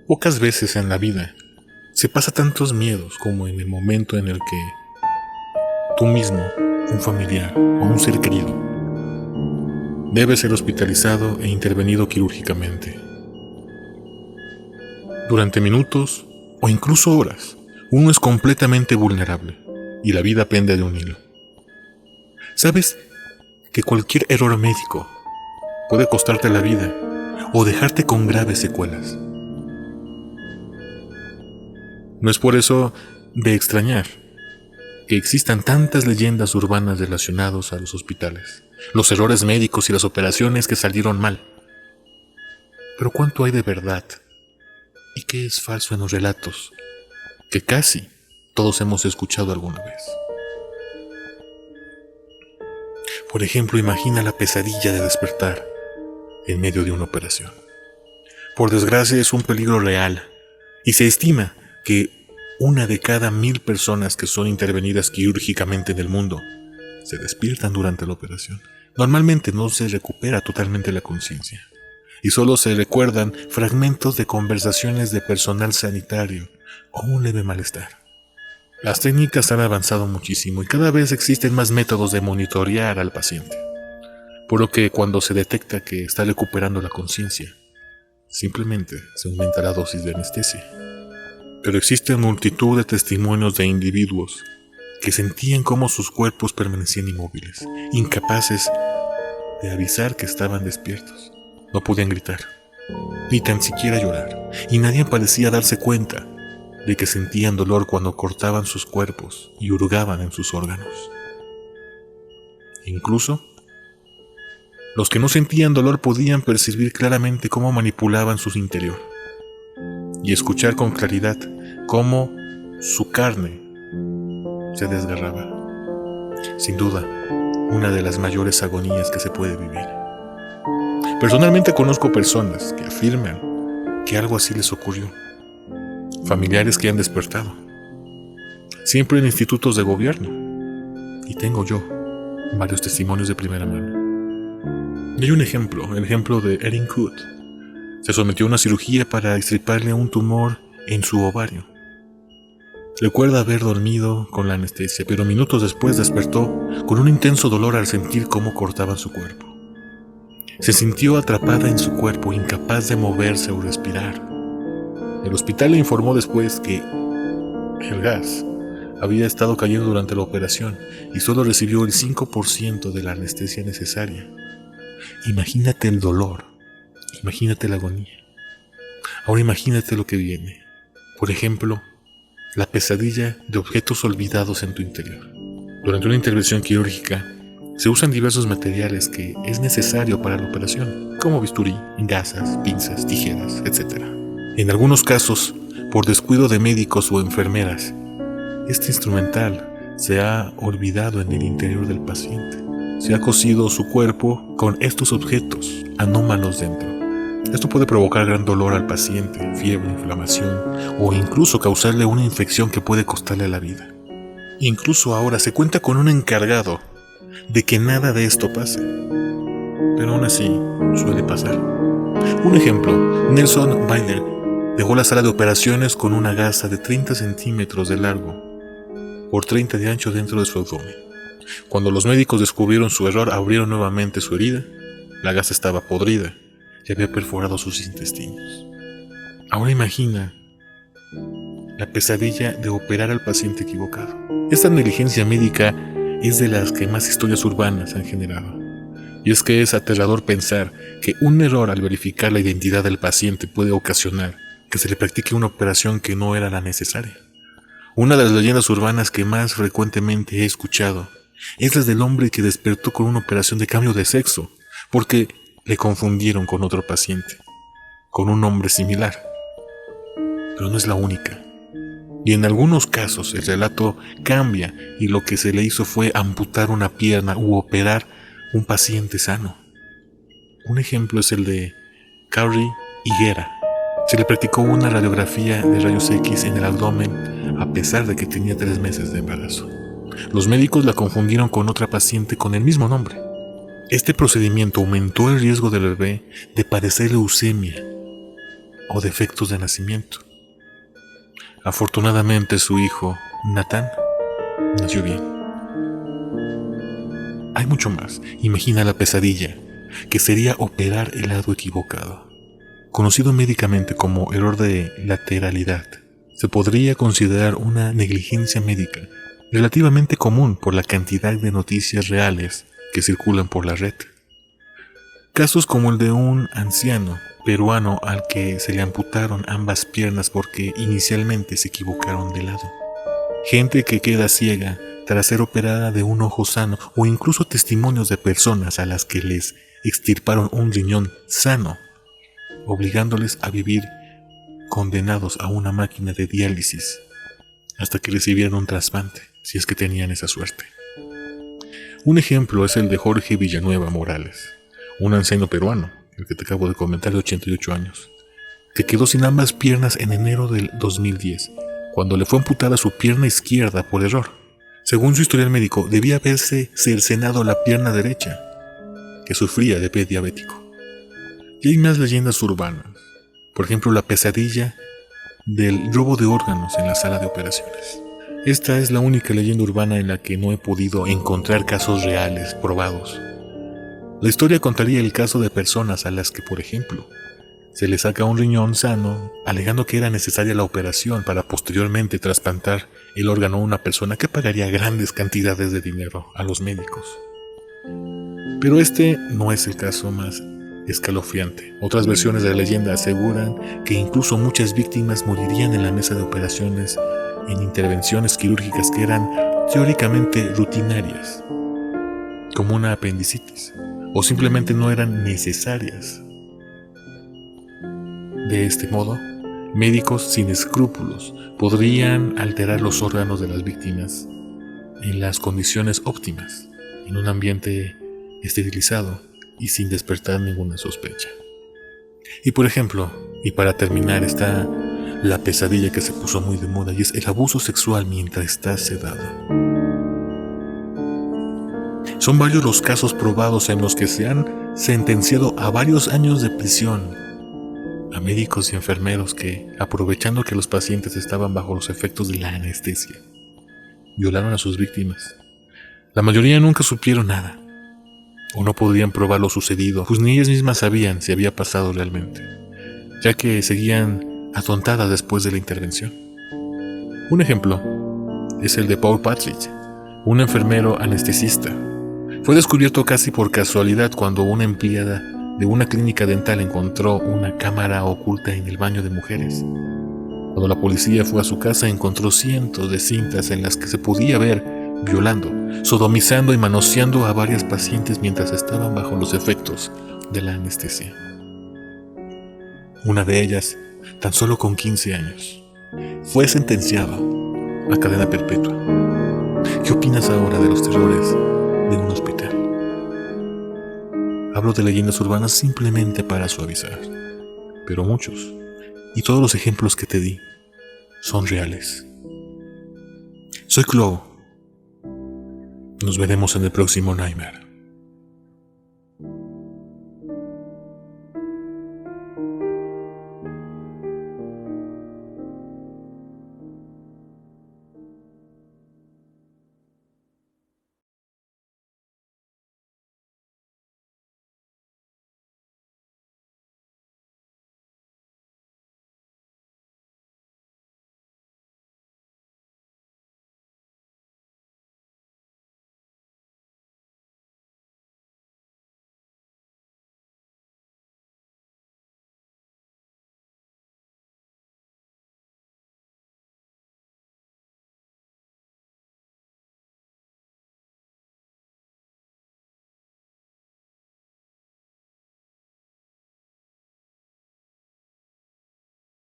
Pocas veces en la vida se pasa tantos miedos como en el momento en el que tú mismo, un familiar o un ser querido debe ser hospitalizado e intervenido quirúrgicamente. Durante minutos o incluso horas, uno es completamente vulnerable y la vida pende de un hilo. ¿Sabes que cualquier error médico puede costarte la vida o dejarte con graves secuelas? No es por eso de extrañar que existan tantas leyendas urbanas relacionadas a los hospitales, los errores médicos y las operaciones que salieron mal. Pero ¿cuánto hay de verdad? ¿Y qué es falso en los relatos que casi todos hemos escuchado alguna vez? Por ejemplo, imagina la pesadilla de despertar en medio de una operación. Por desgracia es un peligro real y se estima que 1 de cada 1000 personas que son intervenidas quirúrgicamente en el mundo se despiertan durante la operación. Normalmente no se recupera totalmente la conciencia y solo se recuerdan fragmentos de conversaciones de personal sanitario o un leve malestar. Las técnicas han avanzado muchísimo y cada vez existen más métodos de monitorear al paciente, por lo que cuando se detecta que está recuperando la conciencia, simplemente se aumenta la dosis de anestesia. Pero existen multitud de testimonios de individuos que sentían cómo sus cuerpos permanecían inmóviles, incapaces de avisar que estaban despiertos. No podían gritar, ni tan siquiera llorar, y nadie parecía darse cuenta de que sentían dolor cuando cortaban sus cuerpos y hurgaban en sus órganos. Incluso, los que no sentían dolor podían percibir claramente cómo manipulaban su interior y escuchar con claridad cómo su carne se desgarraba. Sin duda, una de las mayores agonías que se puede vivir. Personalmente conozco personas que afirman que algo así les ocurrió. Familiares que han despertado, siempre en institutos de gobierno, y tengo yo varios testimonios de primera mano. Y hay un ejemplo, el ejemplo de Erin Coot. Se sometió a una cirugía para extirparle un tumor en su ovario. Recuerda haber dormido con la anestesia, pero minutos después despertó con un intenso dolor al sentir cómo cortaban su cuerpo. Se sintió atrapada en su cuerpo, incapaz de moverse o respirar. El hospital le informó después que el gas había estado cayendo durante la operación y solo recibió el 5% de la anestesia necesaria. Imagínate el dolor, imagínate la agonía. Ahora imagínate lo que viene. Por ejemplo, la pesadilla de objetos olvidados en tu interior. Durante una intervención quirúrgica se usan diversos materiales que es necesario para la operación, como bisturí, gasas, pinzas, tijeras, etc. En algunos casos, por descuido de médicos o enfermeras, este instrumental se ha olvidado en el interior del paciente. Se ha cosido su cuerpo con estos objetos anómalos dentro. Esto puede provocar gran dolor al paciente, fiebre, inflamación o incluso causarle una infección que puede costarle la vida. Incluso ahora se cuenta con un encargado de que nada de esto pase, pero aún así suele pasar. Un ejemplo, Nelson Bainer dejó la sala de operaciones con una gasa de 30 centímetros de largo por 30 de ancho dentro de su abdomen. Cuando los médicos descubrieron su error, abrieron nuevamente su herida. La gasa estaba podrida y había perforado sus intestinos. Ahora imagina la pesadilla de operar al paciente equivocado. Esta negligencia médica es de las que más historias urbanas han generado. Y es que es aterrador pensar que un error al verificar la identidad del paciente puede ocasionar que se le practique una operación que no era la necesaria. Una de las leyendas urbanas que más frecuentemente he escuchado es la del hombre que despertó con una operación de cambio de sexo, porque le confundieron con otro paciente, con un hombre similar. Pero no es la única. Y en algunos casos el relato cambia y lo que se le hizo fue amputar una pierna u operar un paciente sano. Un ejemplo es el de Carrie Higuera. Se le practicó una radiografía de rayos X en el abdomen a pesar de que tenía 3 meses de embarazo. Los médicos la confundieron con otra paciente con el mismo nombre. Este procedimiento aumentó el riesgo del bebé de padecer leucemia o defectos de nacimiento. Afortunadamente su hijo, Nathan, nació bien. Hay mucho más. Imagina la pesadilla, que sería operar el lado equivocado. Conocido médicamente como error de lateralidad, se podría considerar una negligencia médica relativamente común por la cantidad de noticias reales que circulan por la red. Casos como el de un anciano peruano al que se le amputaron ambas piernas porque inicialmente se equivocaron de lado. Gente que queda ciega tras ser operada de un ojo sano, o incluso testimonios de personas a las que les extirparon un riñón sano, obligándoles a vivir condenados a una máquina de diálisis hasta que recibieran un trasplante, si es que tenían esa suerte. Un ejemplo es el de Jorge Villanueva Morales, un anciano peruano, el que te acabo de comentar, de 88 años, que quedó sin ambas piernas en enero del 2010, cuando le fue amputada su pierna izquierda por error. Según su historial médico, debía haberse cercenado la pierna derecha, que sufría de pie diabético. Y hay más leyendas urbanas, por ejemplo la pesadilla del robo de órganos en la sala de operaciones. Esta es la única leyenda urbana en la que no he podido encontrar casos reales, probados. La historia contaría el caso de personas a las que, por ejemplo, se les saca un riñón sano, alegando que era necesaria la operación para posteriormente trasplantar el órgano a una persona que pagaría grandes cantidades de dinero a los médicos. Pero este no es el caso más escalofriante. Otras versiones de la leyenda aseguran que incluso muchas víctimas morirían en la mesa de operaciones en intervenciones quirúrgicas que eran teóricamente rutinarias, como una apendicitis, o simplemente no eran necesarias. De este modo, médicos sin escrúpulos podrían alterar los órganos de las víctimas en las condiciones óptimas, en un ambiente esterilizado y sin despertar ninguna sospecha. Y por ejemplo, y para terminar, está la pesadilla que se puso muy de moda, y es el abuso sexual mientras estás sedado. Son varios los casos probados en los que se han sentenciado a varios años de prisión a médicos y enfermeros que, aprovechando que los pacientes estaban bajo los efectos de la anestesia, violaron a sus víctimas. La mayoría nunca supieron nada, o no podrían probar lo sucedido, pues ni ellas mismas sabían si había pasado realmente, ya que seguían atontadas después de la intervención. Un ejemplo es el de Paul Patrick, un enfermero anestesista. Fue descubierto casi por casualidad cuando una empleada de una clínica dental encontró una cámara oculta en el baño de mujeres. Cuando la policía fue a su casa, encontró cientos de cintas en las que se podía ver violando, sodomizando y manoseando a varias pacientes mientras estaban bajo los efectos de la anestesia. Una de ellas, tan solo con 15 años, fue sentenciada a cadena perpetua. ¿Qué opinas ahora de los terrores de un hospital? Hablo de leyendas urbanas simplemente para suavizar, pero muchos, y todos los ejemplos que te di, son reales. Soy Clo. Nos veremos en el próximo Nightmare.